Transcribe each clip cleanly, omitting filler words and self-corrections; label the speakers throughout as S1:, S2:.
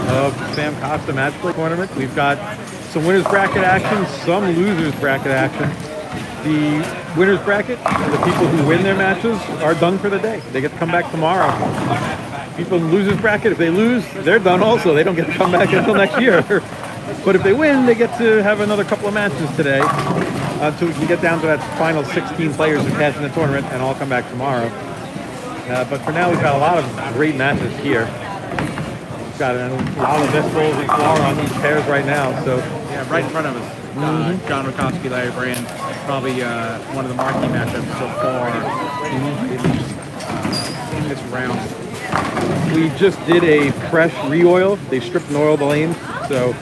S1: of Sam Costa Match Play Tournament. We've got some winners bracket action, some losers bracket action. The winners bracket, the people who win their matches are done for the day. They get to come back tomorrow. People in the losers bracket, if they lose, they're done also. They don't get to come back until next year. But if they win, they get to have another couple of matches today until we can get down to that final 16 players who cash in the tournament and all come back tomorrow. But for now, we've got a lot of great matches here. We've got a lot of best rolls and floor on these pairs right now. So
S2: yeah, right in front of us, John Rakowski, Larry Brand, probably one of the marquee matchups so far in this round.
S1: We just did a fresh re-oil. They stripped and oiled the lanes, so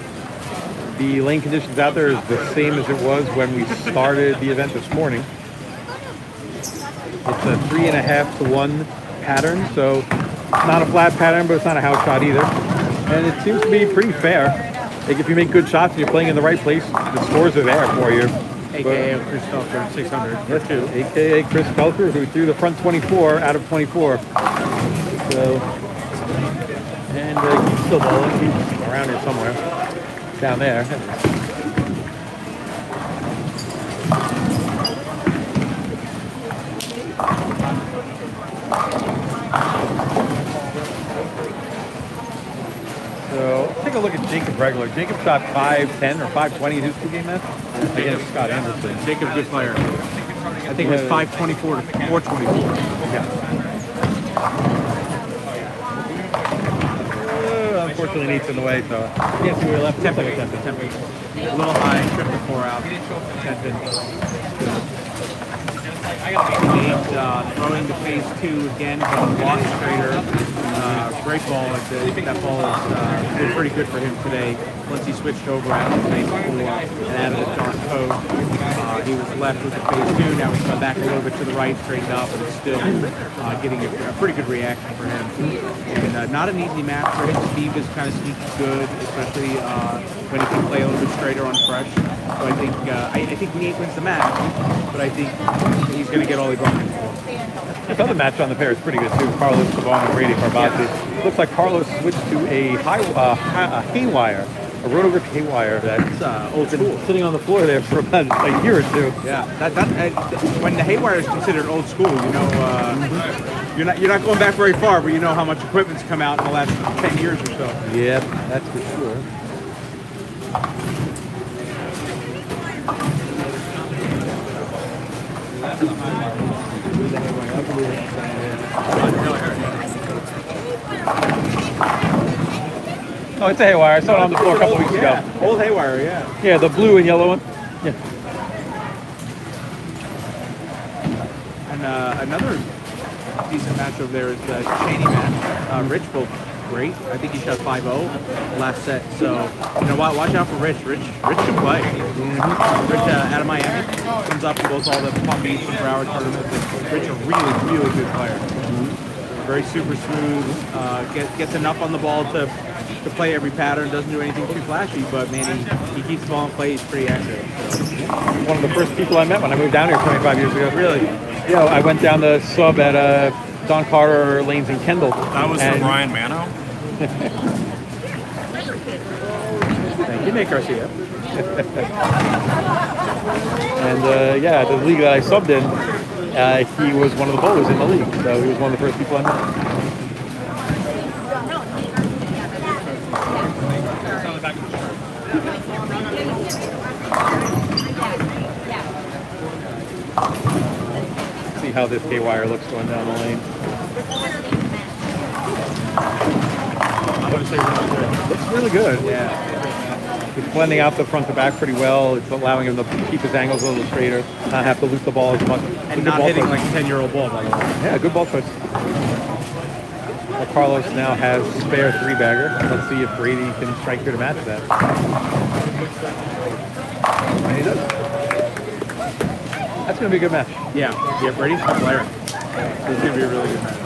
S1: the lane conditions out there is the same as it was when we started the event this morning. It's a 3.5 to 1 pattern, so it's not a flat pattern, but it's not a house shot either. And it seems to be pretty fair. Like if you make good shots and you're playing in the right place, the scores are there for you.
S2: AKA Chris Felker, 600.
S1: Yes, AKA Chris Felker, who threw the front 24 out of 24. So, and he's still bowling. He's around here somewhere, down there. So, take a look at Jacob Regular. Jacob shot 510 or 520 in his two-game match against Scott Anderson.
S2: Jacob's a good player. I think it was 524 to 424.
S1: Yeah. Unfortunately, Nate's in the way, so can't see where he left.
S2: Tempe. A little high, tripped the 4 out. Nate throwing to phase 2 again, but lost straighter. Great ball. That ball has been pretty good for him today. Once he switched over out of phase 4 and added a dark code, he was left with the phase 2. Now he's come back a little bit to the right, straightened up, but it's still getting a pretty good reaction for him. And not an easy match for him. Steve is kind of sneaky good, especially when he can play a little bit straighter on fresh. So I think Nate wins the match, but I think he's going to get all he brought in for.
S1: This other match on the pair is pretty good too. Carlos Pavon and Brady Carbazzi.
S2: Yeah.
S1: Looks like Carlos switched to a haywire, a rotogrip haywire that's
S2: old school,
S1: sitting on the floor there for about a year or two.
S2: Yeah, when the haywire is considered old school, you know, you're not going back very far, but you know how much equipment's come out in the last 10 years or so.
S1: Yeah, that's for sure. Oh, it's a haywire. I saw it on the floor a couple weeks ago.
S2: Old haywire, yeah.
S1: Yeah, the blue and yellow one. Yeah.
S2: And another decent match over there is the Cheney match. Rich bowled great. I think he shot 5-0 last set. So, you know, watch out for Rich. Rich can play. Rich out of Miami comes up and goes all the Palm Beach and Broward tournaments. Rich is a really, really good player. Very super smooth. Gets enough on the ball to play every pattern. Doesn't do anything too flashy, but man, he keeps the ball in play. He's pretty accurate. So.
S1: One of the first people I met when I moved down here 25 years ago.
S2: Really?
S1: Yeah, I went down to sub at Don Carter Lanes in Kendall.
S3: That was for Brian Mano?
S2: Thank you, Nick Garcia.
S1: And yeah, the league that I subbed in, he was one of the bowlers in the league, so he was one of the first people I met. See how this K-wire looks going down the lane.
S2: I would say really good.
S1: Looks really good.
S2: Yeah.
S1: It's blending out the front to back pretty well. It's allowing him to keep his angles a little straighter, not have to loop the ball as much.
S2: And not hitting like a 10-year-old ball, by the way.
S1: Yeah, good ball choice. Well, Carlos now has spare 3-bagger. Let's see if Brady can strike here to match that. And he does. That's going to be a good match.
S2: Yeah, Brady's a good player. It's going to be a really good match.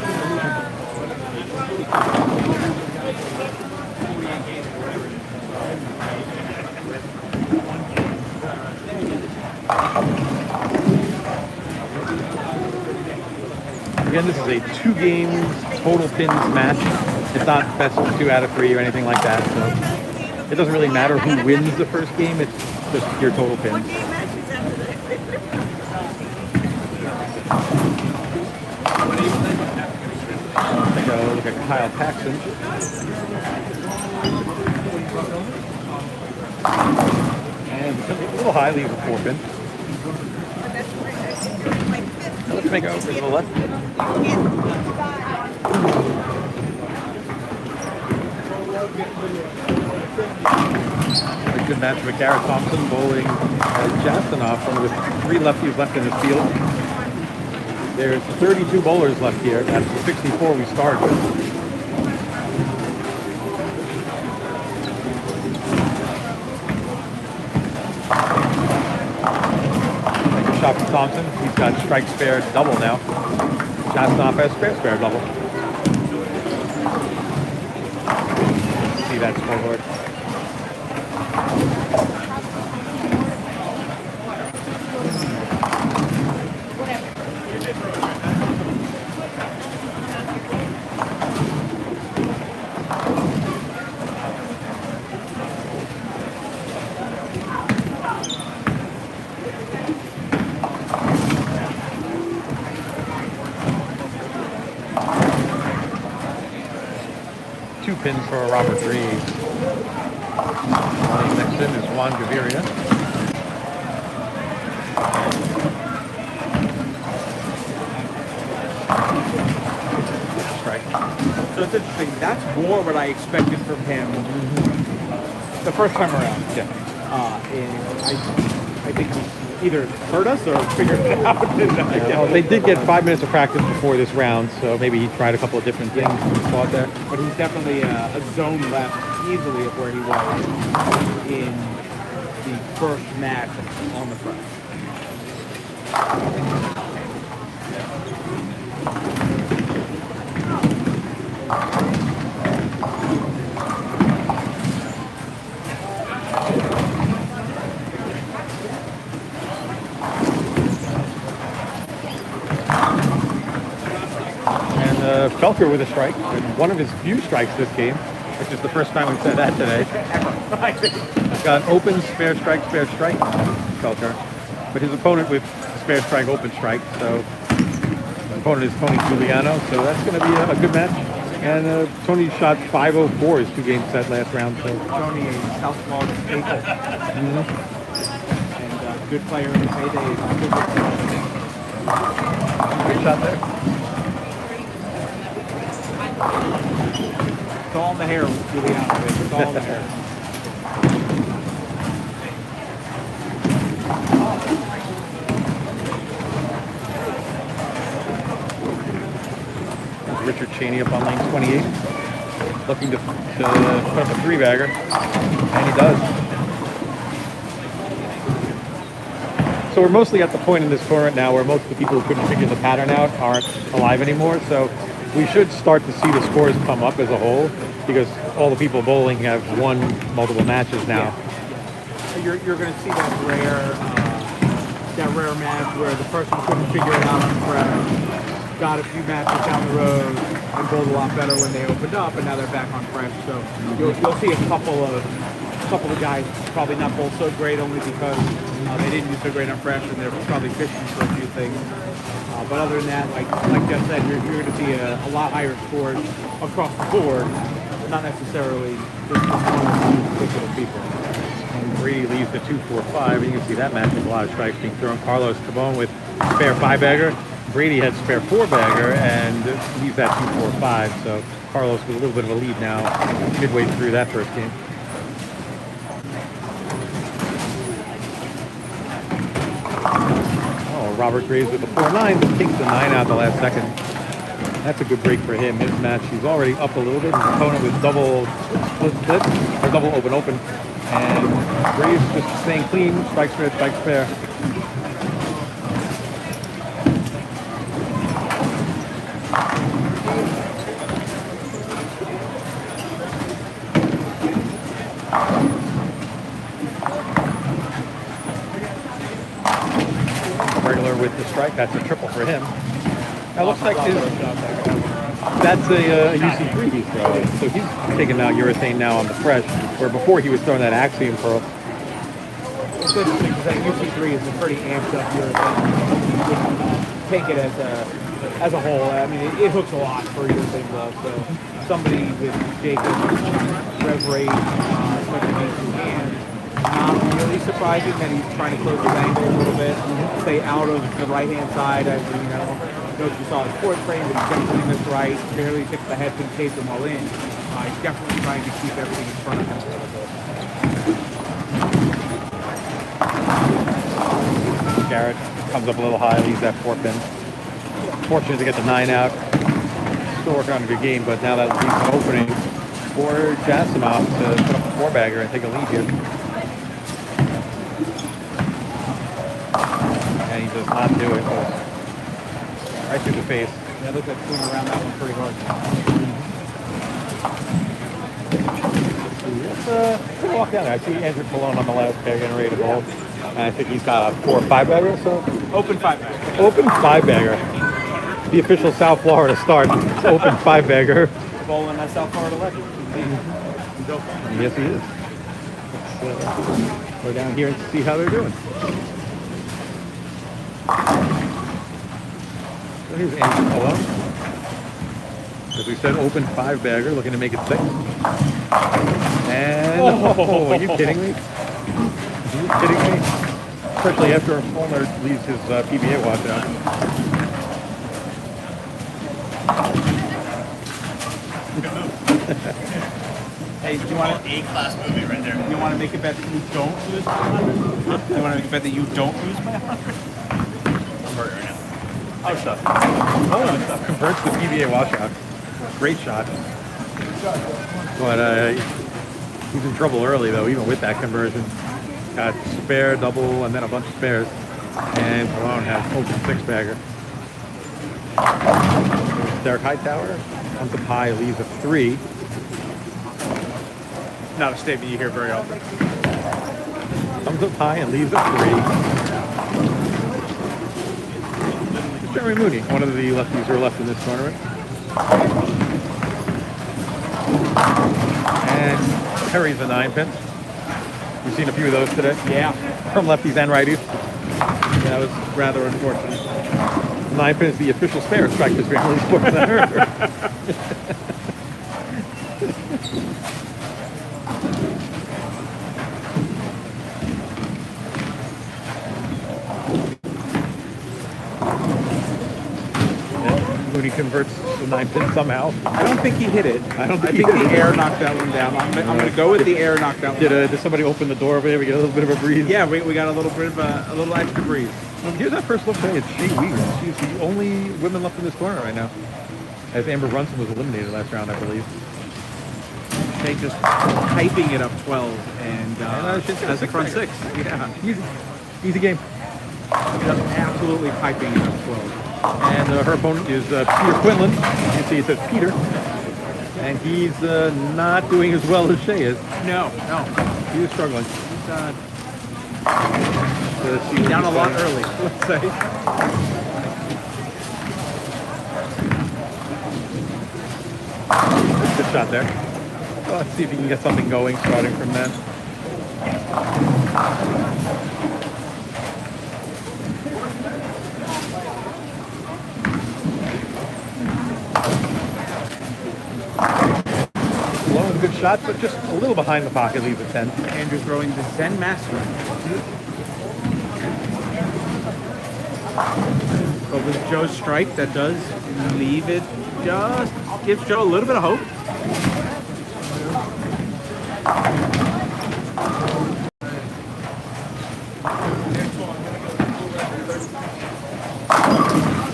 S1: Again, this is a 2 games total pins match. It's not best of 2 out of 3 or anything like that. So it doesn't really matter who wins the first game. It's just your total pins. Take a look at Kyle Paxton. And a little high, leaves a 4 pin. Let's make it over to the left. A good match with Garrett Thompson bowling Jasanoff, one of the 3 lefties left in the field. There's 32 bowlers left here. That's the 64 we started with. Take a shot from Thompson. He's got strike spare double now. Jasanoff has spare double. See that scoreboard. Pins for Robert Reeves. Next in is Juan Gaviria. Strike.
S2: So it's interesting. That's more what I expected from him the first time around.
S1: Yeah.
S2: And I think he either hurt us or figured it out.
S1: Well, they did get 5 minutes of practice before this round, so maybe he tried a couple of different things and thought there.
S2: But he's definitely a zone left easily of where he was in the first match on the front.
S1: Felker with a strike, one of his few strikes this game, which is the first time we've said that today. He's got open, spare strike, Felker. But his opponent with spare strike, open strike. So his opponent is Tony Giuliano, so that's going to be a good match. And Tony shot 504 his 2-game set last round. So
S2: Tony, a southpaw staple. And good player in his heyday.
S1: Good shot there.
S2: It's all in the hair, Giuliano. It's all in the hair.
S1: Richard Cheney up on lane 28, looking to put up a 3-bagger, and he does. So we're mostly at the point in this tournament now where most of the people who couldn't figure the pattern out aren't alive anymore, so we should start to see the scores come up as a whole, because all the people bowling have won multiple matches now.
S2: Yeah. You're going to see that rare match where the person couldn't figure it out on fresh, got a few matches down the road, and bowled a lot better when they opened up, and now they're back on fresh. So you'll see a couple of guys probably not bowl so great only because they didn't do so great on fresh, and they're probably fishing for a few things. But other than that, like Jeff said, you're going to see a lot higher scores across the board, not necessarily just one or two particular people.
S1: And Brady leaves the 2-4-5. You can see that match with a lot of strikes being thrown. Carlos Cabon with spare 5-bagger. Brady had spare 4-bagger and leaves that 2-4-5. So Carlos with a little bit of a lead now midway through that first game. Robert Graves with the 4-9, but takes the 9 out the last second. That's a good break for him. His match, he's already up a little bit. His opponent with double split, or double open. And Graves just staying clean, strike spare. Regular with the strike, that's a triple for him. That looks like his That's a UC3 he's throwing. So he's taking out urethane now on the fresh, where before he was throwing that Axiom pearl.
S2: It's interesting because that UC3 is a pretty amped up urethane. Take it as a whole. I mean, it hooks a lot for urethane gloves. So somebody with Jacob's rev rate, such a decent hand, not really surprising that he's trying to close his angle a little bit, stay out of the right-hand side. As you know, if you saw his fourth frame, but he's jumping in this right, barely took the head and taped them all in. He's definitely trying to keep everything in front of him a little bit.
S1: Garrett comes up a little high, leaves that 4-pin. Fortunate to get the 9 out. Still working on a good game, but now that leaves an opening for Jasimov to put up a 4-bagger and take a lead here. And he does not do it. Right through the face.
S2: Yeah, it looks like swing around that one pretty hard.
S1: Let's walk down there. I see Andrew Malone on the last pair getting ready to bowl. And I think he's got a 4 or 5-bagger, so
S2: Open 5-bagger.
S1: open 5-bagger. The official South Florida start. It's open 5-bagger.
S2: Bowling that South Florida legend.
S1: Yes, he is. Let's go down here and see how they're doing. So here's Andrew Malone. As we said, open 5-bagger, looking to make it 6. And, oh, are you kidding me? Are you kidding me? Especially after a Fulmer leaves his PBA watch out.
S2: Hey, do you want
S3: A-class movie right there.
S2: You want to make a bet that you don't lose by 100? You want to make a bet that you don't lose by 100?
S3: I'm hurt right now.
S1: Oh, stuff. Oh, stuff converts the PBA washout. Great shot. But he's in trouble early, though, even with that conversion. Got spare, double, and then a bunch of spares. And Malone has open 6-bagger. Derek Hightower comes up high, leaves a 3.
S2: Not a statement you hear very often.
S1: Comes up high and leaves a 3. Jeremy Mooney, one of the lefties who are left in this tournament. And Terry's a 9-pin. You've seen a few of those today?
S2: Yeah.
S1: From lefties and righties. Yeah, that was rather unfortunate. 9-pin is the official spare at Strikers Family Sports Center. Mooney converts the 9-pin somehow.
S2: I don't think he hit it.
S1: I
S2: think the air knocked that one down. I'm going to go with the air knocked that one down.
S1: Did somebody open the door over there? We get a little bit of a breeze.
S2: Yeah, we got a little bit of a little extra breeze.
S1: Here's our first look today. It's Shea Weaver. She's the only woman left in this tournament right now. As Amber Brunson was eliminated last round, I believe.
S2: They just hyping it up 12 and as a front 6. Yeah.
S1: Easy game.
S2: Just absolutely hyping it up 12.
S1: And her opponent is Peter Quinlan. You can see it says Peter. And he's not doing as well as Shea is.
S2: No.
S1: He is struggling.
S2: He's down a lot early, let's say.
S1: Good shot there. So let's see if he can get something going starting from that. Low and good shot, but just a little behind the pocket, leaves a 10.
S2: Andrew throwing the Zen Master. But with Joe's strike, that does leave it, just gives Joe a little bit of hope.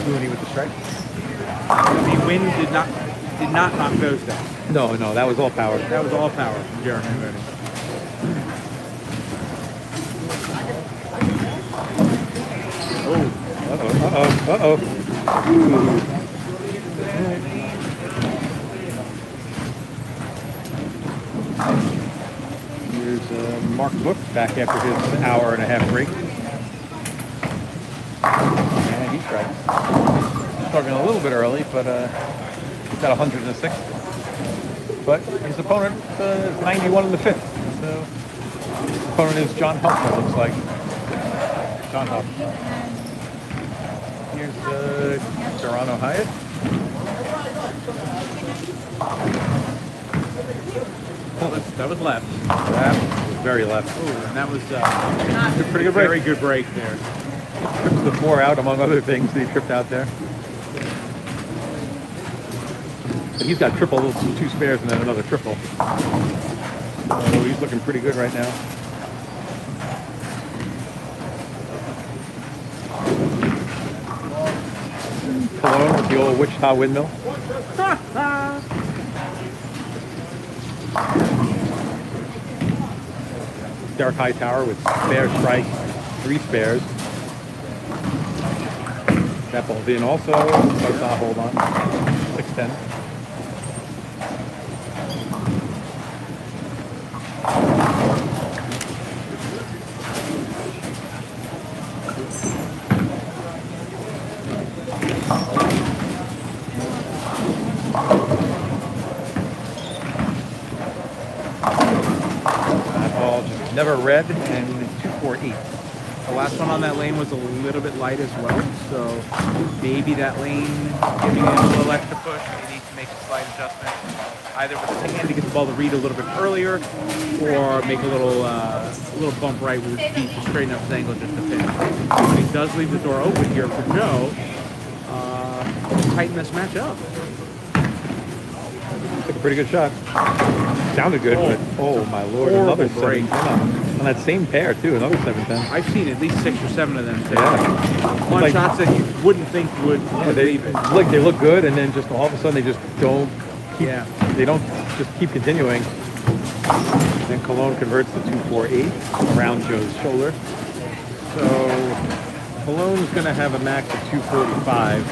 S1: Mooney with the strike.
S2: The wind did not knock those down.
S1: No, that was all power.
S2: That was all power from Jeremy Mooney.
S1: Uh-oh. Here's Mark Book back after his hour-and-a-half break. And he strikes. Struggling a little bit early, but He's got 100 in the sixth. But his opponent is 91 in the fifth. So his opponent is John Huff, it looks like. John Huff. Here's Dorano Hyatt.
S2: That was left.
S1: That was very left.
S2: Ooh, and that was
S1: Pretty good break.
S2: very good break there.
S1: Trips the 4 out, among other things that he tripped out there. But he's got triple, 2 spares, and then another triple. So he's looking pretty good right now. Cologne with the old Wichita windmill. Derek Hightower with spare strike, 3 spares. That ball's in also. Costa, hold on. 6-10. That ball just never read, and 2-4-8.
S2: The last one on that lane was a little bit light as well, so maybe that lane giving it a little extra push. They need to make a slight adjustment, either with the hand to get the ball to read a little bit earlier, or make a little bump right with his feet to straighten up his angle just to finish. But he does leave the door open here for Joe. Tighten this match up.
S1: Took a pretty good shot. Sounded good, but oh my lord,
S2: Horrible
S1: another
S2: break.
S1: 7-10 on that same pair too, another 7-10.
S2: I've seen at least 6 or 7 of them today.
S1: Yeah.
S2: On
S1: Like-
S2: shots that you wouldn't think would leave it.
S1: Like they look good, and then just all of a sudden they just don't keep.
S2: Yeah.
S1: They don't just keep continuing. Then Cologne converts to 2-4-8 around Joe's shoulder. So Cologne's going to have a max of 245.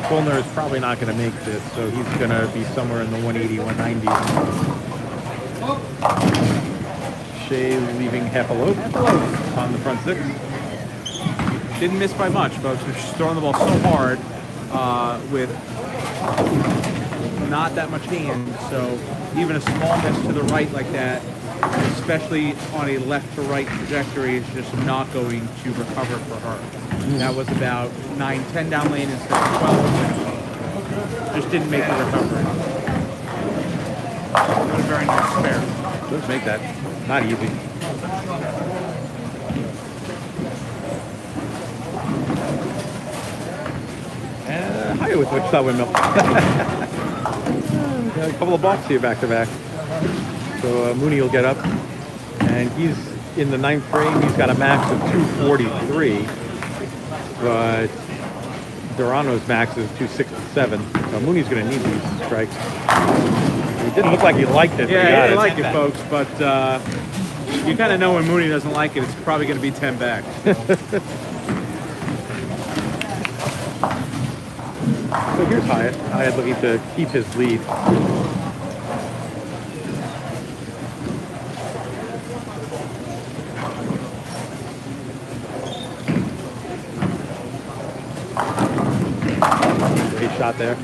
S1: Fulner is probably not going to make this, so he's going to be somewhere in the 180, 190. Shea leaving half a loaf on the front 6.
S2: Didn't miss by much, folks. They're just throwing the ball so hard with not that much hand. So even a small miss to the right like that, especially on a left to right trajectory, is just not going to recover for her. That was about 9-10 down lane instead of 12. Just didn't make the recovery. Not a very nice spare.
S1: Let's make that not easy. And higher with Wichita windmill. Got a couple of balks here back to back. So Mooney will get up, and he's in the 9th frame. He's got a max of 243, but Dorano's max is 267. So Mooney's going to need these strikes. It didn't look like he liked it.
S2: Yeah,
S1: but he
S2: I
S1: got
S2: didn't
S1: it.
S2: like it, folks, but you kind of know when Mooney doesn't like it, it's probably going to be 10 back.
S1: So here's Hyatt. Hyatt looking to keep his lead. Great shot there.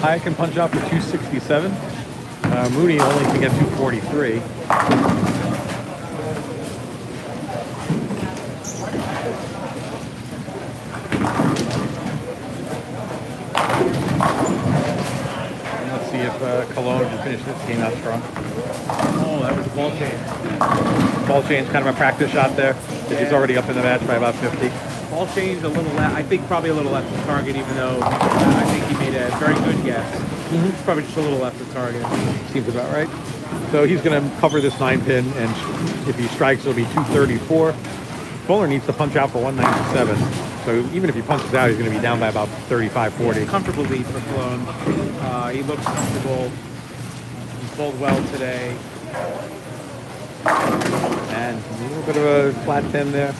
S1: Hyatt can punch out for 267. Mooney only can get 243. Let's see if Cologne can finish this game out strong.
S2: Oh, that was a ball change.
S1: Ball change, kind of a practice shot there. He's already up in the match by about 50.
S2: Ball change a little left. I think probably a little left of target, even though I think he made a very good guess. It's probably just a little left of target.
S1: Seems about right. So he's going to cover this 9-pin, and if he strikes, it'll be 234. Fuller needs to punch out for 197. So even if he punches out, he's going to be down by about 35, 40.
S2: Comfortable lead for Cologne. He looks comfortable. He's bowled well today.
S1: And a little bit of a flat 10 there.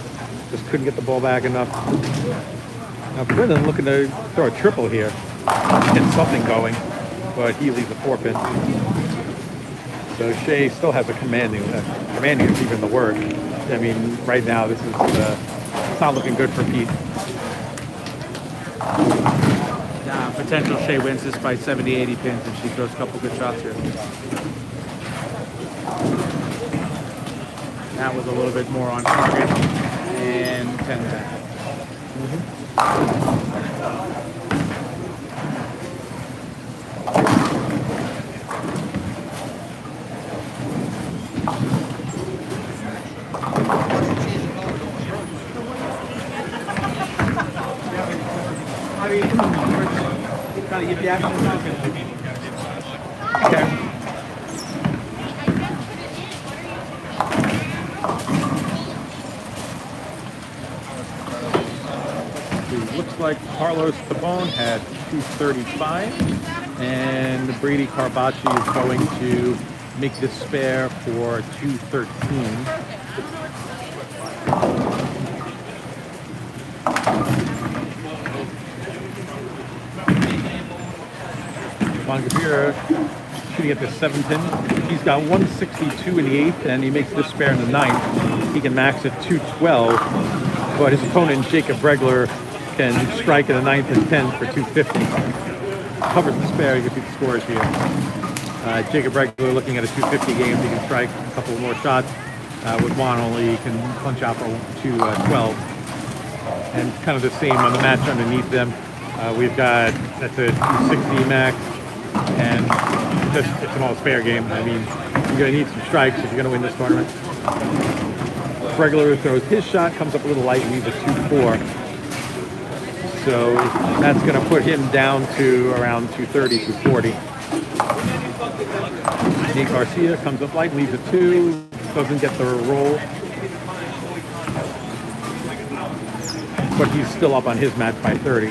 S1: Just couldn't get the ball back enough. Now Brennan looking to throw a triple here. Get something going, but he leaves a 4-pin. So Shea still has a commanding is even the word. I mean, right now this is it's not looking good for Pete.
S2: Potential Shea wins this by 70, 80 pins if she throws a couple good shots here. That was a little bit more on target. And 10 back.
S1: Okay. It looks like Carlos Tabone had 235, and Brady Carbachi is going to make this spare for 213. Von Gavira shooting at the 7 pin. He's got 162 in the 8th, and he makes this spare in the 9th. He can max at 212, but his opponent, Jacob Bregler, can strike in the 9th and 10th for 250. Covers the spare, you can see the scores here. Jacob Bregler looking at a 250 game, he can strike a couple more shots. With Juan only, he can punch out for 212. And kind of the same on the match underneath them. We've got, that's a 260 max. And it's an all-spare game. I mean, you're going to need some strikes if you're going to win this tournament. Bregler throws his shot, comes up a little light, and leaves a 2-4. So that's going to put him down to around 230, 240. Nate Garcia comes up light, leaves a 2, doesn't get the roll. But he's still up on his match by 30.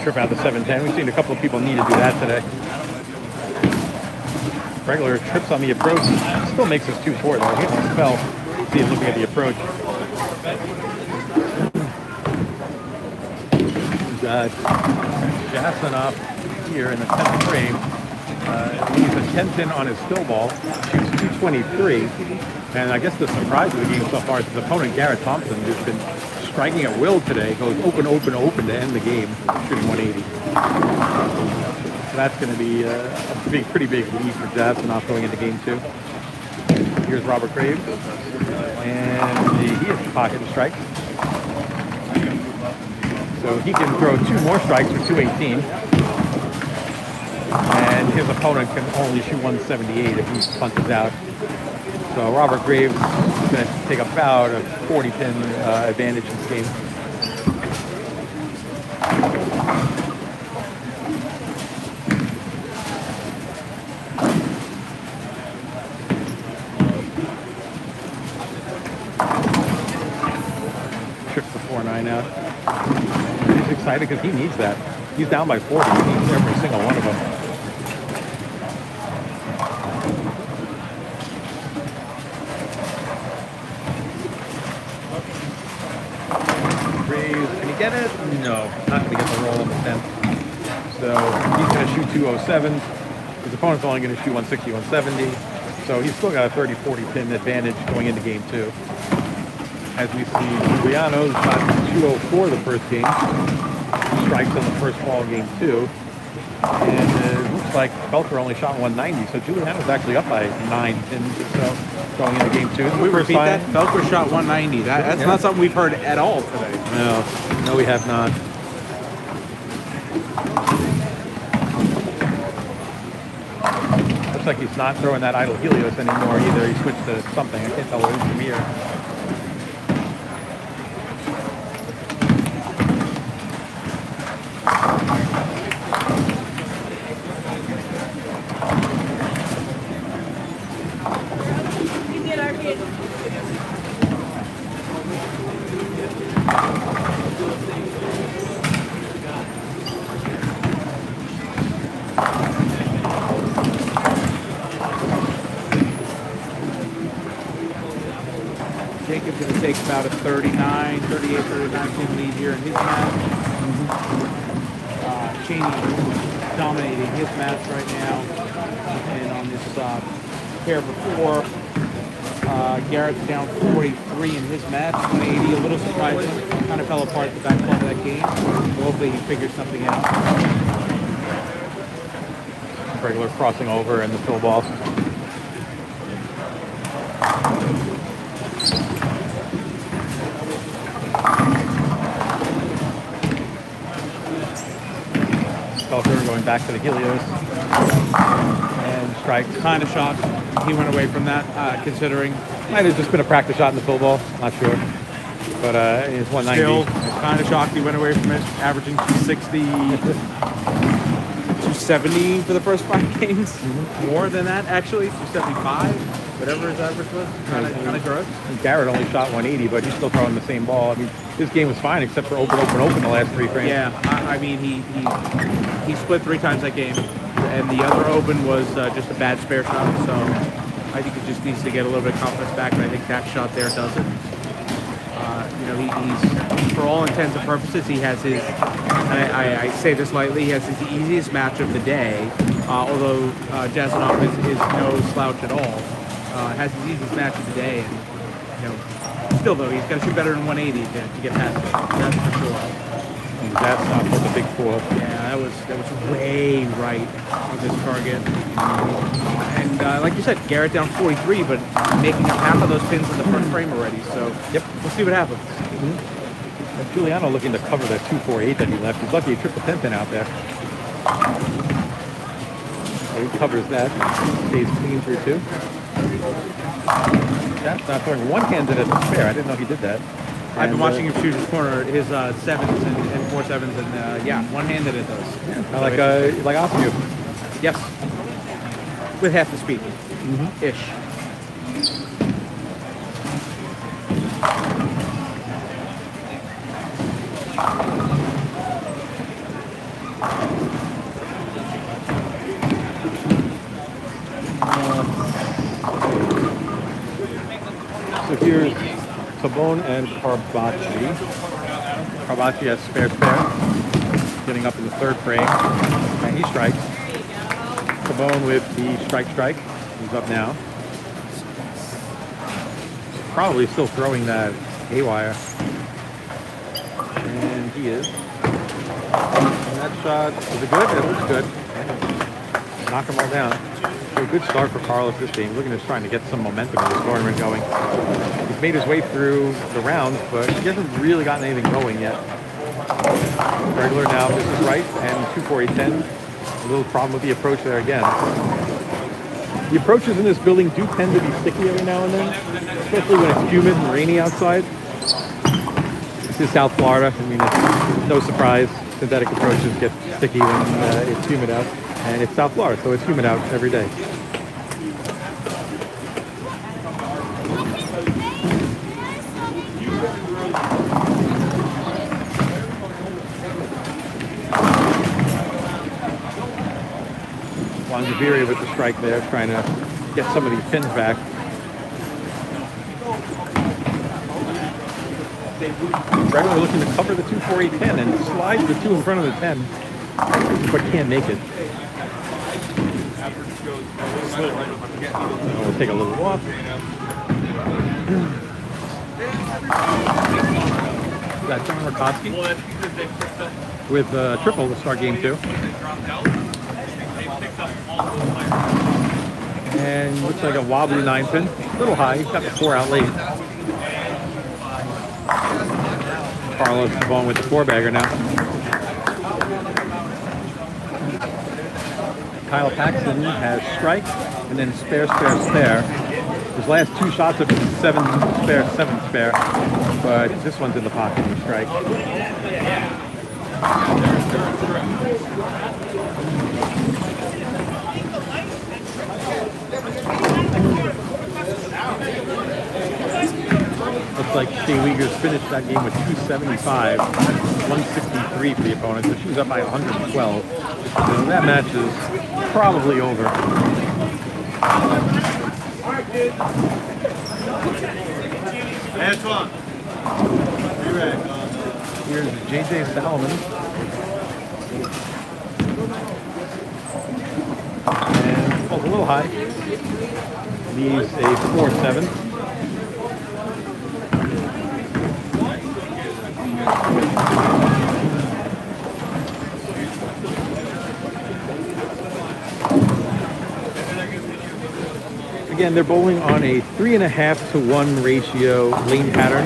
S1: Trip out the 710. We've seen a couple of people need to do that today. Regular trips on the approach. Still makes us 2-4 though. He almost fell. See him looking at the approach. We've got Jasanoff here in the 10th frame. He's a 10 pin on his still ball. Shoots 223. And I guess the surprise of the game so far is his opponent, Garrett Thompson, who's been striking at will today, goes open, open, open to end the game, shooting 180. So that's going to be a pretty big lead for Jasanoff going into game 2. Here's Robert Graves, and he has pocket strikes. So he can throw 2 more strikes for 218. And his opponent can only shoot 178 if he punches out. So Robert Graves is going to take about a 40-pin advantage in this game. Trips the 4-9 out. He's excited because he needs that. He's down by 40. He needs every single one of them. Get it? No, not going to get the roll in the 10th. So he's going to shoot 207. His opponent's only going to shoot 160, 170. So he's still got a 30-40 pin advantage going into game 2. As we see, Giuliano's shot 204 the first game. Strikes on the first ball in game 2. And it looks like Felker only shot 190. So Giuliano's actually up by 9 pins or so going into game 2.
S2: We repeat that? Felker shot 190. That's not something we've heard at all today.
S1: No, we have not. Looks like he's not throwing that idle Helios anymore either. He switched to something. I can't tell what it is from here.
S2: Jacob's going to take about a 39 pin lead here in his match. Cheney dominating his match right now. And on this pair before, Garrett's down 43 in his match, 180, a little surprising. Kind of fell apart at the back part of that game. Hopefully he figures something out.
S1: Regular crossing over and the fill ball. Costa going back to the Helios. And strike.
S2: Kind of shocked he went away from that, considering.
S1: Might have just been a practice shot in the fill ball. Not sure. But it's 190.
S2: Still, kind of shocked he went away from it, averaging 260, 270 for the first 5 games.
S1: Mm-hmm.
S2: More than that, actually, 275, whatever his average was. Kind of gross.
S1: Garrett only shot 180, but he's still throwing the same ball. I mean, his game was fine except for open the last 3 frames.
S2: Yeah, I mean, he split 3 times that game, and the other open was just a bad spare shot. So I think he just needs to get a little bit of confidence back, and I think that shot there does it. He's, for all intents and purposes, he has his, and I say this lightly, he has his easiest match of the day, although Jasanoff is no slouch at all. Has his easiest match of the day, and still though, he's got to shoot better than 180 to get past it. That's for sure.
S1: And that stop was a big 4.
S2: Yeah, that was way right of his target. And like you said, Garrett down 43, but making up half of those pins in the first frame already. So
S1: Yep.
S2: we'll see what happens.
S1: Mm-hmm. And Giuliano looking to cover that 248 that he left. He's lucky he tripped the 10 pin out there. So he covers that. Stays clean through 2. That's not throwing one-handed at the spare. I didn't know he did that.
S2: I've been watching him shoot his corner, his 7s and 4 7s, and one-handed at those.
S1: Yeah, like Oscar.
S2: Yes. With half the speed. Ish.
S1: So here's Tabone and Carbachi. Carbachi has spare. Getting up in the 3rd frame. And he strikes. Tabone with the strike. He's up now. Probably still throwing that A-wire. And he is. And that shot, was it good? It looks good. Knock them all down. So a good start for Carlos this game. Looking at trying to get some momentum in this tournament going. He's made his way through the rounds, but he hasn't really gotten anything going yet. Regular now, this is right, and 248-10. A little problem with the approach there again. The approaches in this building do tend to be sticky every now and then, especially when it's humid and rainy outside. This is South Florida. I mean, it's no surprise. Synthetic approaches get sticky when it's humid out. And it's South Florida, so it's humid out every day. Lanzaviria with the strike there, trying to get some of these pins back. Regular looking to cover the 248-10 and slides the 2 in front of the 10, but can't make it. We'll take a little walk. Got John Rakowski with triple to start game 2. And looks like a wobbly 9 pin. A little high. He's got the 4 out late. Carlos Tabone with the 4-bagger now. Kyle Paxton has strike and then spare. His last 2 shots have been 7 spare, but this one's in the pocket and strike. Looks like Shea Wiegers finished that game with 275, 163 for the opponent, so she was up by 112. So that match is probably over.
S3: Antoine.
S1: Here's J.J. Salomon ball's a little high. Needs a 4-7. Again, they're bowling on a 3.5 to 1 ratio lane pattern.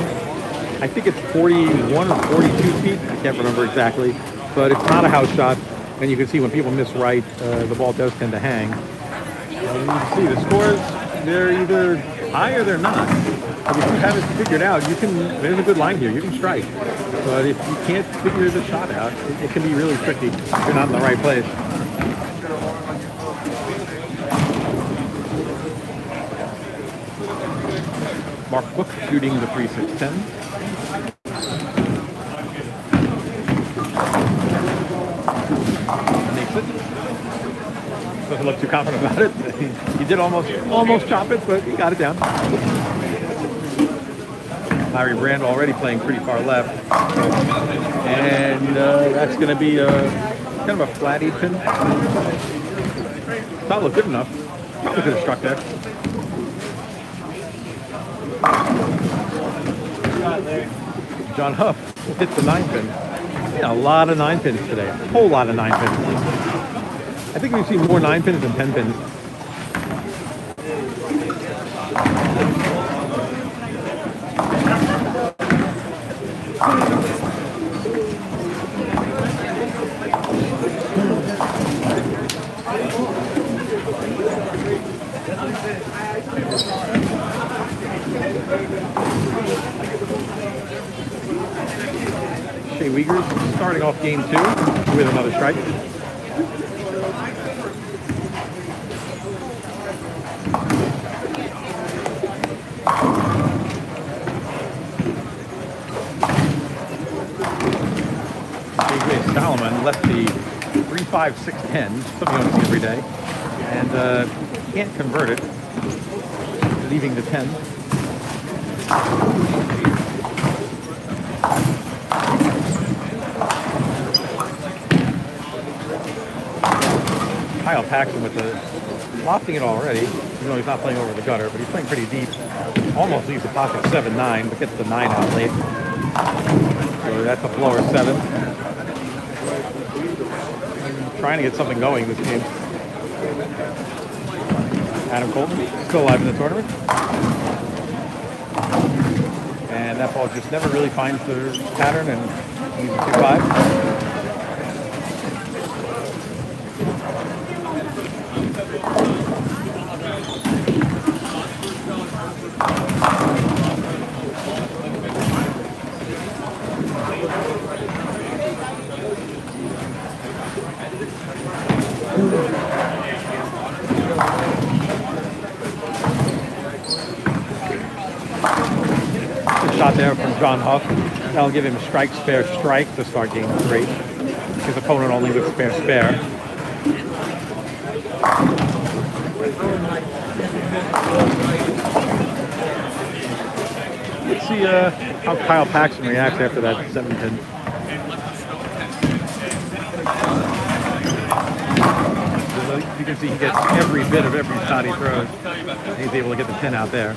S1: I think it's 41 or 42 feet. I can't remember exactly, but it's not a house shot. And you can see when people miss right, the ball does tend to hang. And you can see the scores, they're either high or they're not. But if you have it figured out, there's a good line here, you can strike. But if you can't figure the shot out, it can be really tricky if you're not in the right place. Mark Book shooting the 3-6-10. Makes it. Doesn't look too confident about it. He did almost chop it, but he got it down. Larry Brand already playing pretty far left. And that's going to be kind of a flat-y pin. Not look good enough. Probably could have struck there. John Huff hit the 9-pin. A lot of 9-pins today. A whole lot of 9-pins. I think we've seen more 9-pins than 10-pins. Uyghurs starting off game 2 with another strike. Solomon left the 3-5-6-10, something you don't see every day, and can't convert it, leaving the 10. Kyle Paxton with the lofting it already, even though he's not playing over the gutter, but he's playing pretty deep. Almost leaves the pocket 7-9, but gets the 9 out late. So that's a blower 7. Trying to get something going this game. Adam Colton still alive in the tournament. And that ball just never really finds the pattern and leaves a 2-5. Good shot there from John Huff. That'll give him strike, spare, strike to start game 3. His opponent only with spare, spare. Let's see how Kyle Paxton reacts after that 7-pin. You can see he gets every bit of every shot he throws. He's able to get the 10 out there.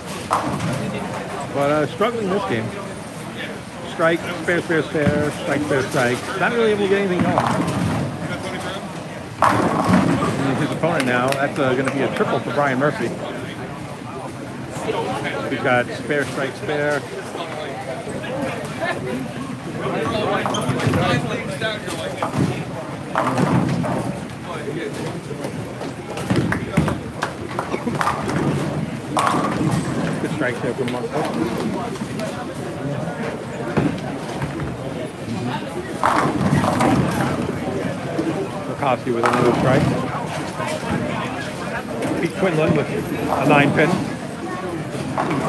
S1: But struggling this game. Strike, spare, spare, spare, strike, spare, strike. Not really able to get anything going. And his opponent now, that's going to be a triple for Brian Murphy. He's got spare, strike, spare. Good strike there from Mark. Costa with another strike. Pete Quinlan with a 9-pin.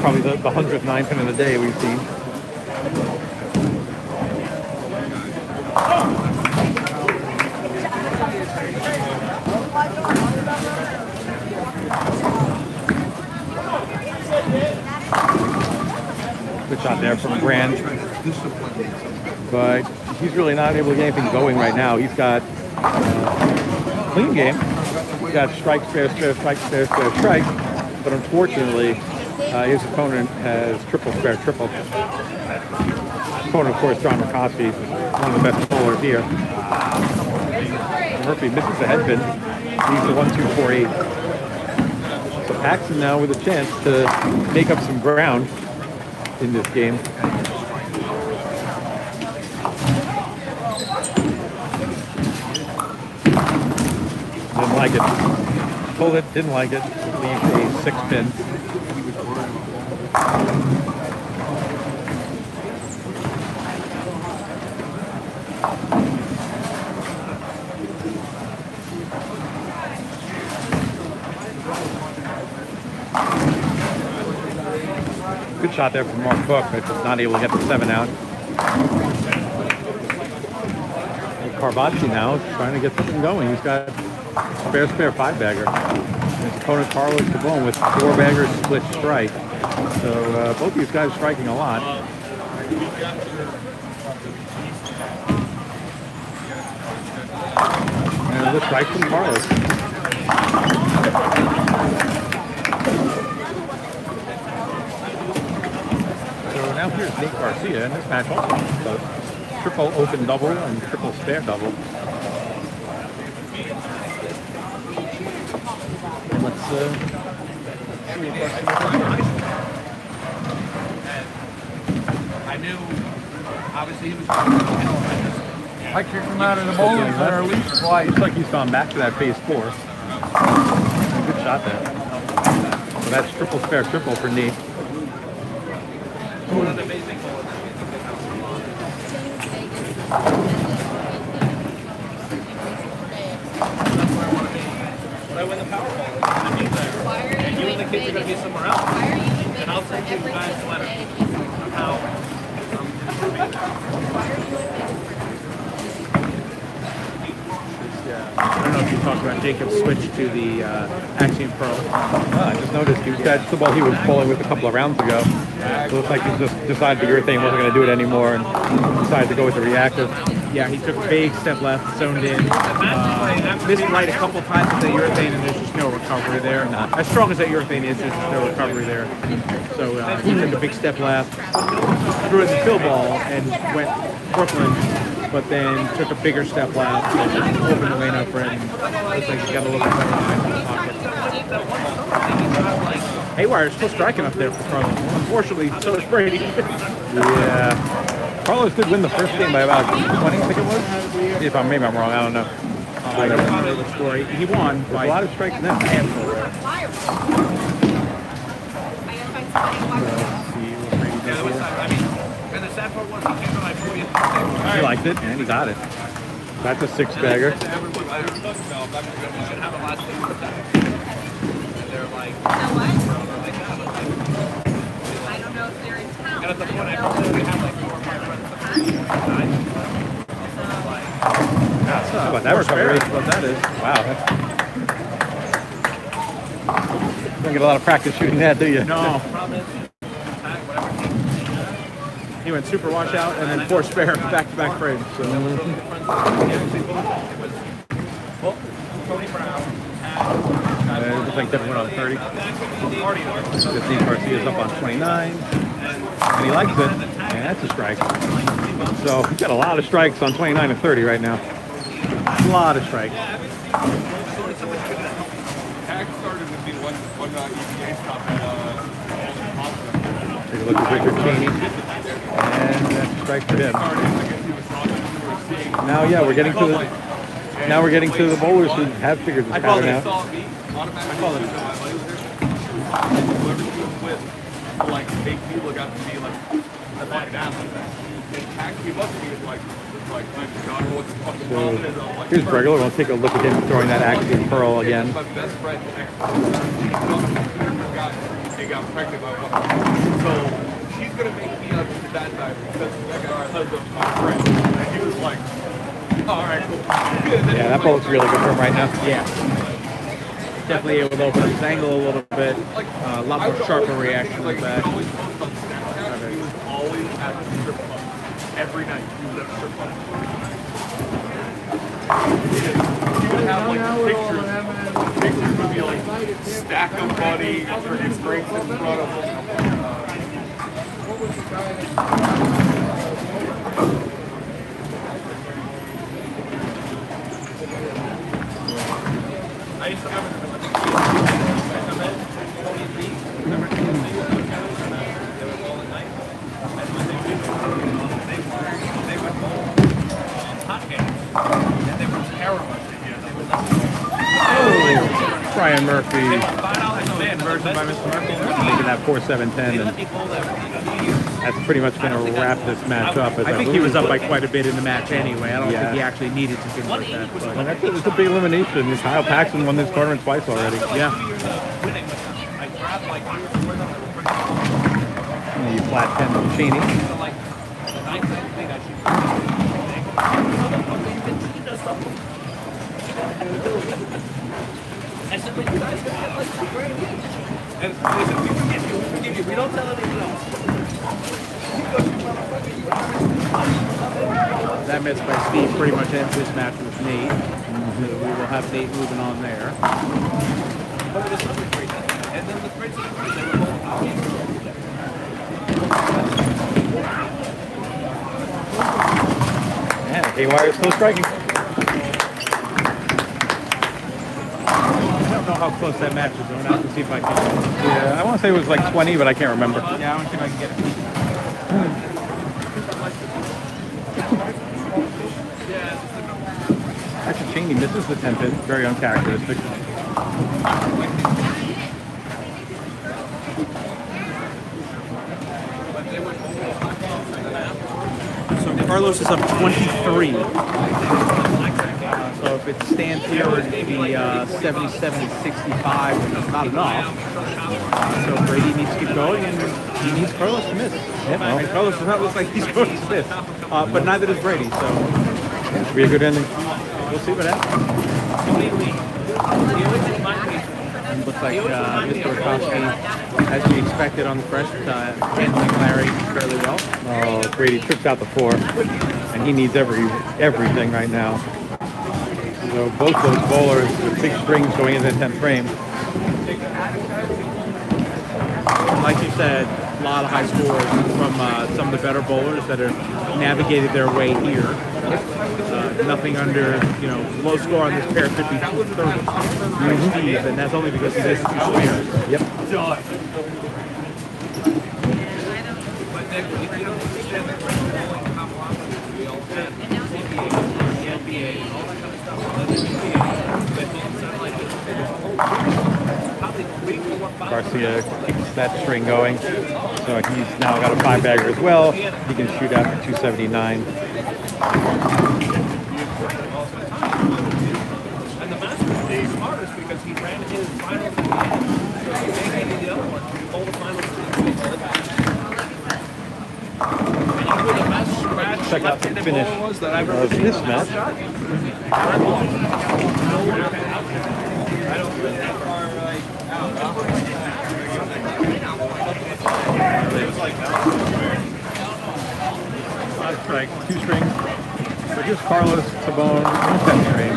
S1: Probably the 100th 9-pin of the day we've seen. Good shot there from Brand. But he's really not able to get anything going right now. He's got clean game. got strike, spare, strike, spare, strike. But unfortunately, his opponent has triple, spare, triple. Opponent, of course, John McCoskey, one of the best bowlers here. Murphy misses the head bin. He's the 1-2-4-8. So Paxton now with a chance to make up some ground in this game. Didn't like it. Pulled it, didn't like it. Leaves a 6-pin. Good shot there from Mark Cook, but just not able to get the 7 out. Carvacci now trying to get something going. He's got spare 5-bagger. His opponent Carlos Cabone with 4-bagger split strike. So both these guys striking a lot. And another strike from Carlos. So now here's Nate Garcia in this match also. So triple open double and triple spare double. Let's see what
S2: I knew, obviously, he was.
S4: I kicked him out of the bowling center at least twice.
S1: Looks like he's gone back to that phase 4. Good shot there. So that's triple spare triple for Nate.
S2: One of the amazing bowlers. When I win the Powerball, I'm be there. And you and the kids are going to be somewhere else. And I'll send you guys letters on how I don't know if you talked about Jacob's switch to the Axiom Pro.
S1: I just noticed that's the ball he was bowling with a couple of rounds ago. It looks like he just decided the urethane wasn't going to do it anymore and decided to go with the reactive.
S2: Yeah, he took a big step left, zoned in, missed right a couple times with the urethane, and there's just no recovery there. As strong as that urethane is, there's just no recovery there. So he took a big step left, threw it in the fill ball, and went Brooklyn, but then took a bigger step left and opened the lane up for it. And looks like he got a little bit better line in the pocket. Haywire's still striking up there for Carlos. Unfortunately, so is Brady.
S1: Yeah. Carlos did win the first game by about 20, I think it was. If maybe I'm wrong, I don't know.
S2: I don't know the story. He won by
S1: a lot of strikes now.
S2: a handful there.
S1: He liked it, and he got it. That's a 6-bagger. How about that recovery?
S2: What that is.
S1: Wow. You don't get a lot of practice shooting that, do you?
S2: No. He went super washout and then 4 spare back-to-back frames. So.
S1: It looks like Devin went on 30. 15 Garcia's up on 29. And he likes it. And that's a strike. So he's got a lot of strikes on 29 and 30 right now. A lot of strikes.
S4: Tax started to be one EPA stop at
S1: Take a look at Richard Cheney. And that's a strike for him. Now, yeah, we're getting to the bowlers who have figured this pattern out.
S4: Like fake people got to be like that. And tax people up to me like I forgot what the fuck the problem is.
S1: Here's Bregler. We'll take a look at him throwing that Axiom Pearl again.
S4: My best friend, he got pregnant by one. So she's gonna make me up to that diver because of my friend. And he was like, all right, cool.
S1: Yeah, that ball looks really good for him right now.
S2: Yeah. Definitely able to open up his angle a little bit. A lot more sharper reaction with that.
S4: He was always at the strip club. Every night he was at the strip club. He would have like pictures There's gonna be like stack of money for his drinks in front of him. I used to have
S1: Brian Murphy
S2: Version by Mr. Murphy.
S1: making that 4-7-10, and that's pretty much going to wrap this match up. As
S2: I think he
S1: believe.
S2: was up by quite a bit in the match anyway. I don't
S1: Yeah.
S2: think he actually needed to convert that. But
S1: And that's it's a big elimination. Kyle Paxton won this tournament twice already.
S2: yeah.
S1: And the flat 10 from Cheney.
S3: We don't tell anyone else.
S2: That miss by Steve pretty much ends this match with Nate. So we will have Nate moving on there.
S3: And then the Prince of the Prince, they were both out.
S1: Yeah, Haywire is still striking.
S2: I don't know how close that match is going. I'll have to see if I can.
S1: Yeah, I want to say it was like 20, but I can't remember.
S2: Yeah, I want to see if I can get it.
S1: Actually, Cheney misses the 10 pin. Very uncharacteristic.
S2: So Carlos is up 23. So if it stands here, it'd be 77-65, and it's not enough. So Brady needs to keep going, and he needs Carlos to miss.
S1: well.
S2: And Carlos does not look like he's going to miss, but neither does Brady. So
S1: This should be a good ending.
S2: we'll see what happens. And looks like Mr. Rakowski, as we expected on the fresh, handling Larry fairly well.
S1: Oh, Brady trips out the 4, and he needs everything right now. So both those bowlers with big strings going into the 10th frame.
S2: Like you said, a lot of high scores from some of the better bowlers that have navigated their way here. Nothing under, low score on this pair could be 230 for Steve, and that's only because he missed 2 spares.
S1: Yep.
S3: But then, if you don't understand the bowling, how often we all had the NBA and all that kind of stuff, and then the NBA, but all of a sudden, like, probably 3, 4, 5.
S1: Garcia keeps that string going. So he's now got a 5-bagger as well. He can shoot out for 279.
S3: And the Masters was the smartest because he ran his finals at the end. So he made any of the other ones, all the finals to and you know who the best scratch
S1: Check out the
S3: left-handed
S1: finish
S3: bowler was that I've ever
S1: of
S3: seen
S1: this
S3: in
S1: match. That's like 2 strings. So just Carlos, Tabone, 10 string.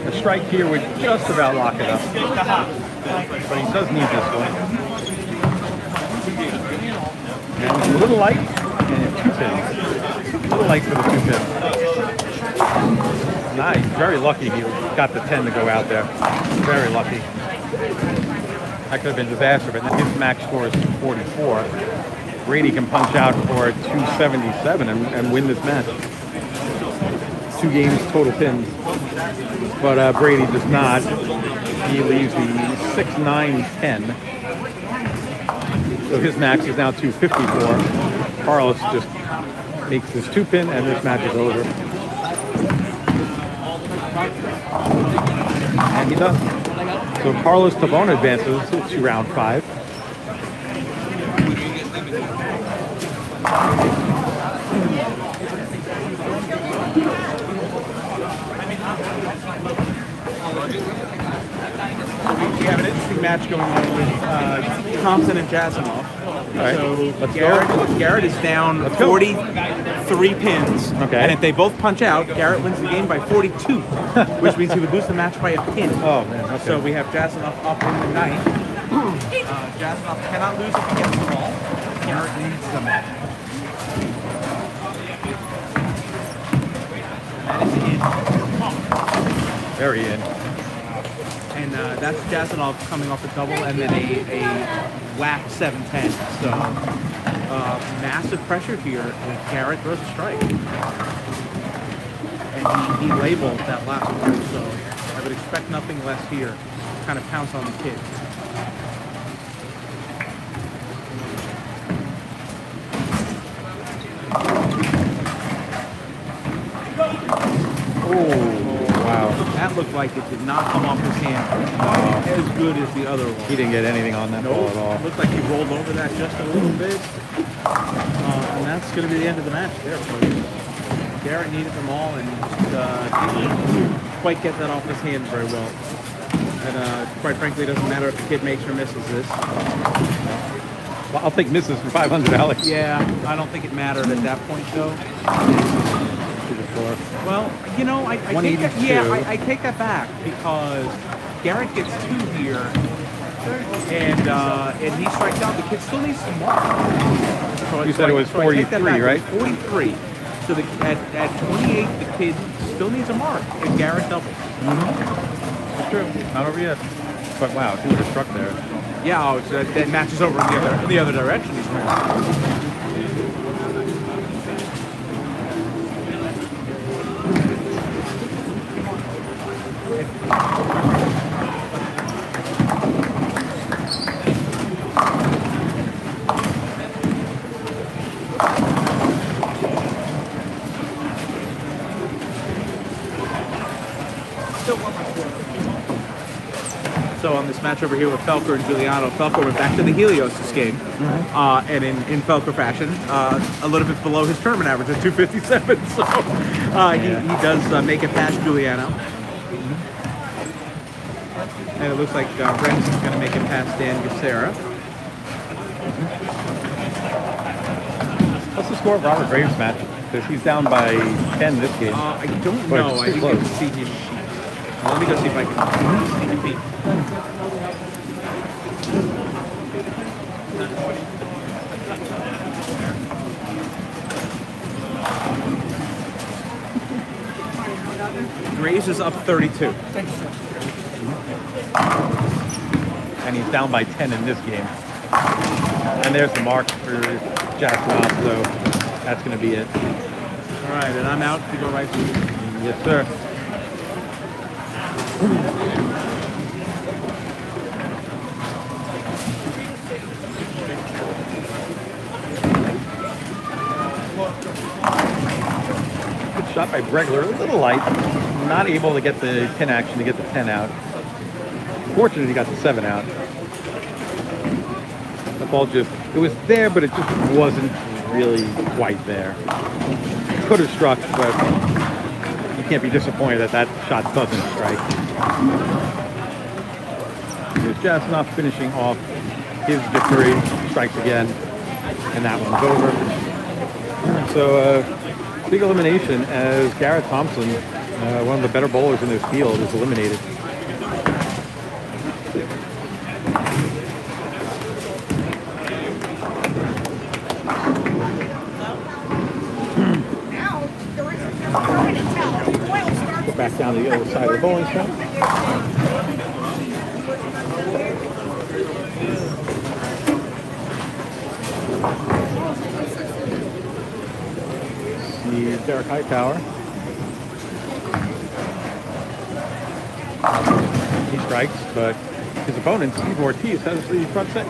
S1: A strike here would just about lock it up. But he does need this one. And it's a little light, and 2 pins. A little light for the 2 pins. Nice, very lucky he got the 10 to go out there. Very lucky. That could have been disaster, but his max score is 244. Brady can punch out for 277 and win this match. 2 games, total pins. But Brady does not. He leaves the 6-9-10. So his max is now 254. Carlos just makes this 2 pin, and this match is over. And he does. So Carlos Tabone advances to round 5.
S2: We have an interesting match going on with Thompson and Jasanoff.
S1: right,
S2: So
S1: let's
S2: Garrett is down 40, 3 pins.
S1: Okay.
S2: And if they both punch out, Garrett wins the game by 42, which means he would lose the match by a pin.
S1: Oh, man. Okay.
S2: So we have Jasanoff up in the ninth. Jasanoff cannot lose if he gets them all. Garrett needs them all. That is in.
S1: Very in.
S2: And that's Jasanoff coming off a double and then a whack 7-10. So massive pressure here. And Garrett throws a strike. And he labeled that last one. So I would expect nothing less here. Kind of pounce on the kid.
S1: Oh, wow.
S2: That looked like it did not come off his hand as good as the other one.
S1: He didn't get anything on that ball at all.
S2: It looked like he rolled over that just a little bit. And that's going to be the end of the match there, folks. Garrett needed them all and didn't quite get that off his hand very well. And quite frankly, it doesn't matter if the kid makes or misses this.
S1: Well, I'll take misses for 500, Alex.
S2: Yeah, I don't think it mattered at that point, though. Well, you know, I take that, I take that back because Garrett gets 2 here, and he strikes out. The kid still needs some mark. So
S1: You said it was 43, right?
S2: 43. So at 28, the kid still needs a mark if Garrett doubles.
S1: That's true. Not over yet. But wow, if he would have struck there.
S2: Yeah, that matches over in the other direction. So on this match over here with Felker and Giuliano, Felker went back to the Helios this game, and in Felker fashion, a little bit below his tournament average at 257. So he does make it past Giuliano, and it looks like Ren's going to make it past Dan Gacera.
S1: What's the score of Robert Graves' match? Because he's down by 10 this game.
S2: I don't
S1: But
S2: know.
S1: it's
S2: I
S1: pretty
S2: didn't get to
S1: close.
S2: see his sheet. Well, let me go see if I can see the feet. Graves is up 32.
S1: And he's down by 10 in this game. And there's the mark for Jasper, so that's going to be it.
S2: All right, and I'm out to go right to you.
S1: Yes, sir. Good shot by Bregler, a little light. Not able to get the pin action to get the 10 out. Fortunately, he got the 7 out. The ball just, it was there, but it just wasn't really quite there. Could have struck, but you can't be disappointed that that shot doesn't strike. There's Jasanoff finishing off his victory, strikes again, and that one's over. So, big elimination as Garrett Thompson, one of the better bowlers in this field, is eliminated. Go back down to the other side of the bowling shop. See Derek Hightower. He strikes, but his opponent, Steve Ortiz, has the front six.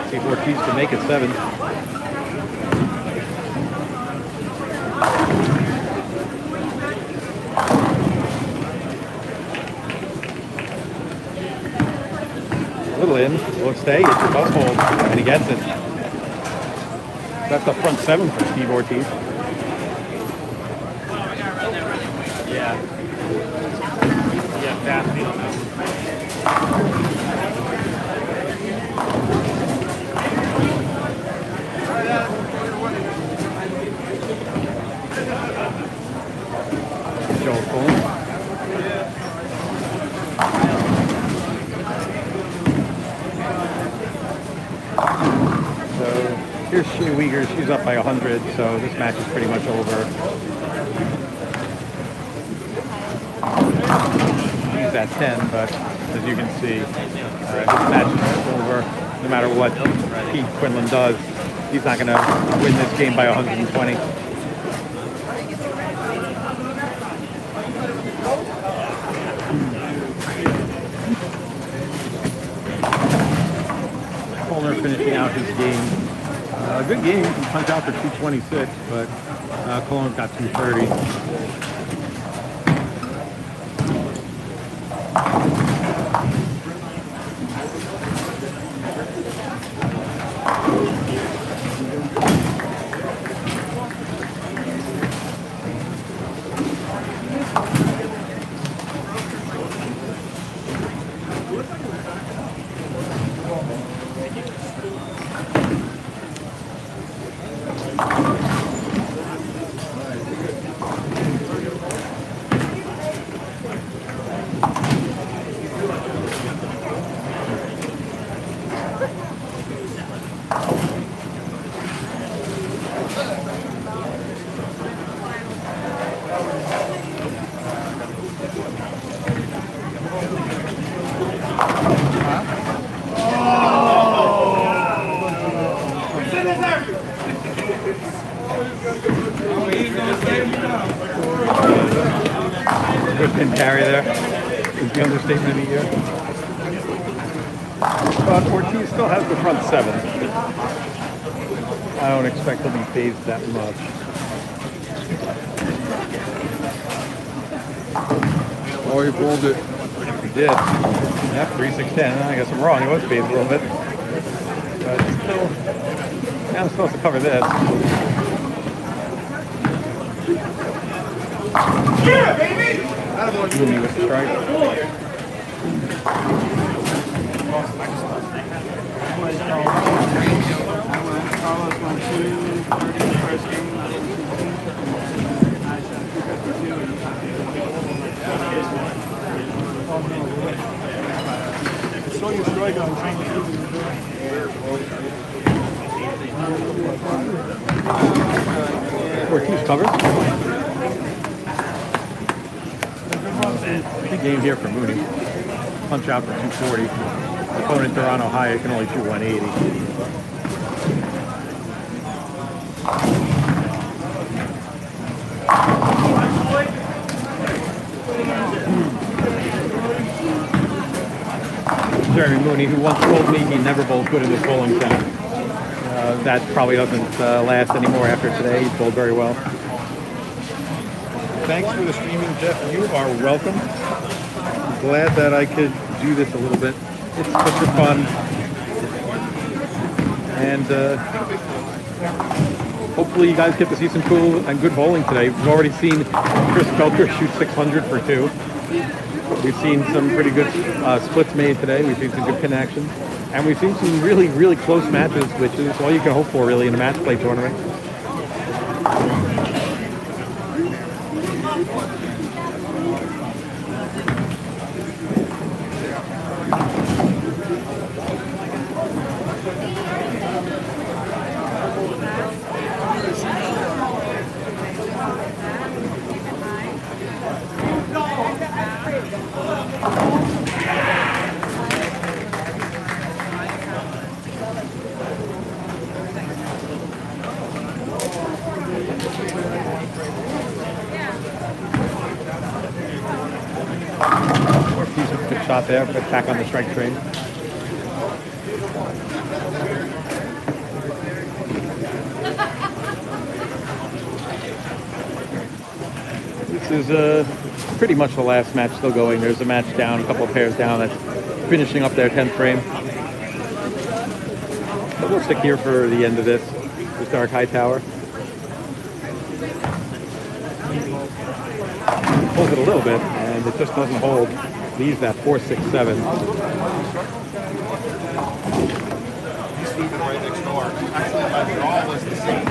S1: See if Ortiz can make it 7. in. Will it stay? It does hold, and he gets it. That's the front 7 for Steve Ortiz.
S2: Yeah. Yeah, fast on that one.
S1: Joe Fulton. So here's Shea Uyghur. She's up by 100, so this match is pretty much over. She's at 10, but as you can see, this match is over. No matter what Pete Quinlan does, he's not going to win this game by 120. Colner finishing out his game. A good game. He punched out for 226, but Colon's got 230. Good pin carry there. Is the understatement of the year. But Ortiz still has the front 7. I don't expect he'll be phased that much.
S4: Oh, he pulled it.
S1: He did. Yep, 3-6-10. I guess I'm wrong. He was phased a little bit. But still, yeah, I'm supposed to cover this.
S4: Yeah, baby!
S1: Mooney with the strike.
S5: saw you strike on
S1: Ortiz covers. Big game here for Mooney. Punch out for 240. Opponent Toronto High can only shoot 180. Jeremy Mooney, who once told me he never bowled good in this bowling center. That probably doesn't last anymore after today. He bowled very well. Thanks for the streaming, Jeff. You are welcome. I'm glad that I could do this a little bit. It's such a fun. And hopefully you guys get to see some cool and good bowling today. We've already seen Chris Felker shoot 600 for 2. We've seen some pretty good splits made today. We've seen some good pin action. And we've seen some really, really close matches, which is all you can hope for, really, in a match play tournament. Shot there, but back on the strike train. This is pretty much the last match still going. There's a match down, a couple of pairs down that's finishing up their 10th frame. But we'll stick here for the end of this Dark Hightower. Pulls it a little bit, and it just doesn't hold. Leaves that 4-6-7.
S4: He's sleeping right next door. Actually, my draw was the same.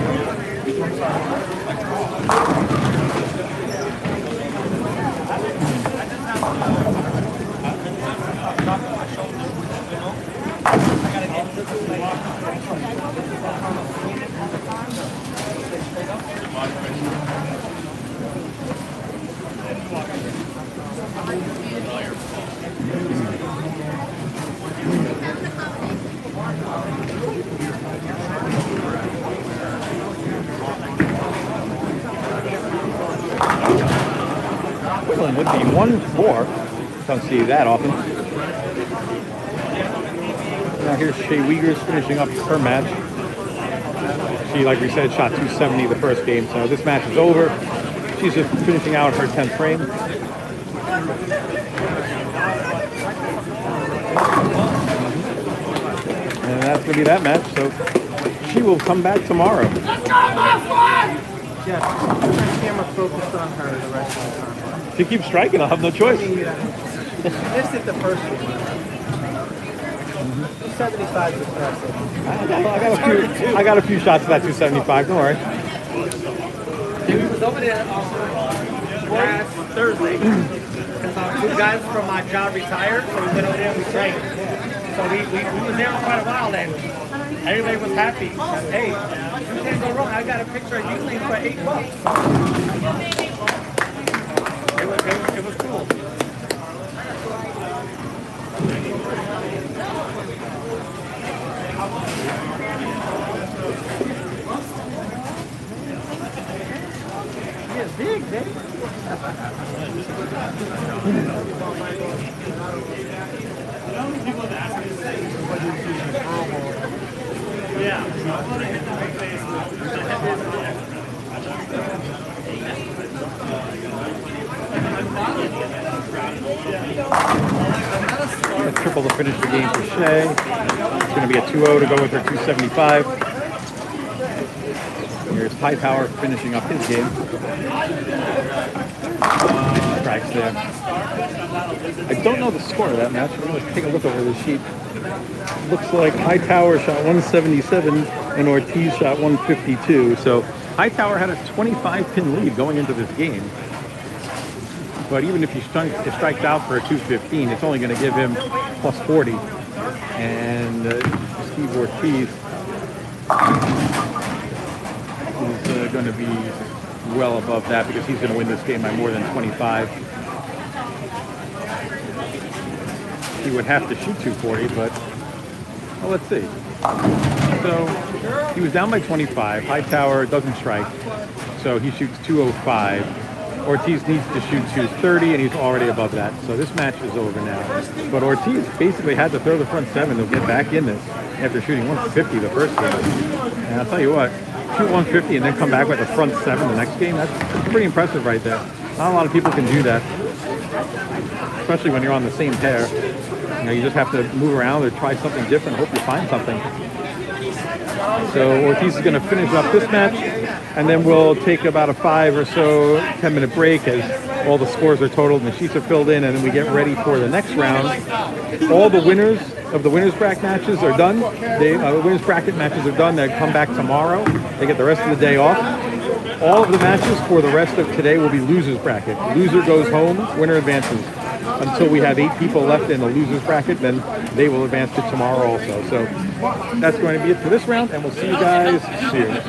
S1: Quinlan would be 1-4. Don't see that often. Now here's Shea Wiegers finishing up her match. She, like we said, shot 270 the first game, so this match is over. She's just finishing out her 10th frame. And that's going to be that match, so she will come back tomorrow.
S2: Yeah, camera focused on her the rest of the time.
S1: She keeps striking, I'll have no choice.
S2: This is the first one. 75 is impressive.
S1: I got a few shots of that 275, don't worry.
S3: He was over there last Thursday. Because two guys from my job retired, so we went over there and we trained. So we was there for quite a while and everybody was happy. Hey, you can't go wrong. I got a picture of you playing for $8. It was cool.
S2: It's big, Dave.
S1: A triple to finish the game for Shea. It's going to be a 2-0 to go with her 275. Here's Hightower finishing up his game. Strikes there. I don't know the score of that match. I'm going to take a look over the sheet. Looks like Hightower shot 177 and Ortiz shot 152. So Hightower had a 25-pin lead going into this game. But even if he strikes out for a 215, it's only going to give him plus 40. And Steve Ortiz is going to be well above that because he's going to win this game by more than 25. He would have to shoot 240, but well, let's see. So he was down by 25. Hightower doesn't strike, so he shoots 205. Ortiz needs to shoot 230, and he's already above that. So this match is over now. But Ortiz basically had to throw the front seven to get back in this after shooting 150 the first game. And I'll tell you what, shoot 150 and then come back with a front seven the next game, that's pretty impressive right there. Not a lot of people can do that, especially when you're on the same pair. You know, you just have to move around or try something different, hope you find something. So Ortiz is going to finish up this match, and then we'll take about a 5 or so 10-minute break as all the scores are totaled and the sheets are filled in, and then we get ready for the next round. All the winners of the winners bracket matches are done. The winners bracket matches are done. They come back tomorrow. They get the rest of the day off. All of the matches for the rest of today will be losers bracket. Loser goes home, winner advances. Until we have 8 people left in the losers bracket, then they will advance to tomorrow also. So that's going to be it for this round, and we'll see you guys soon.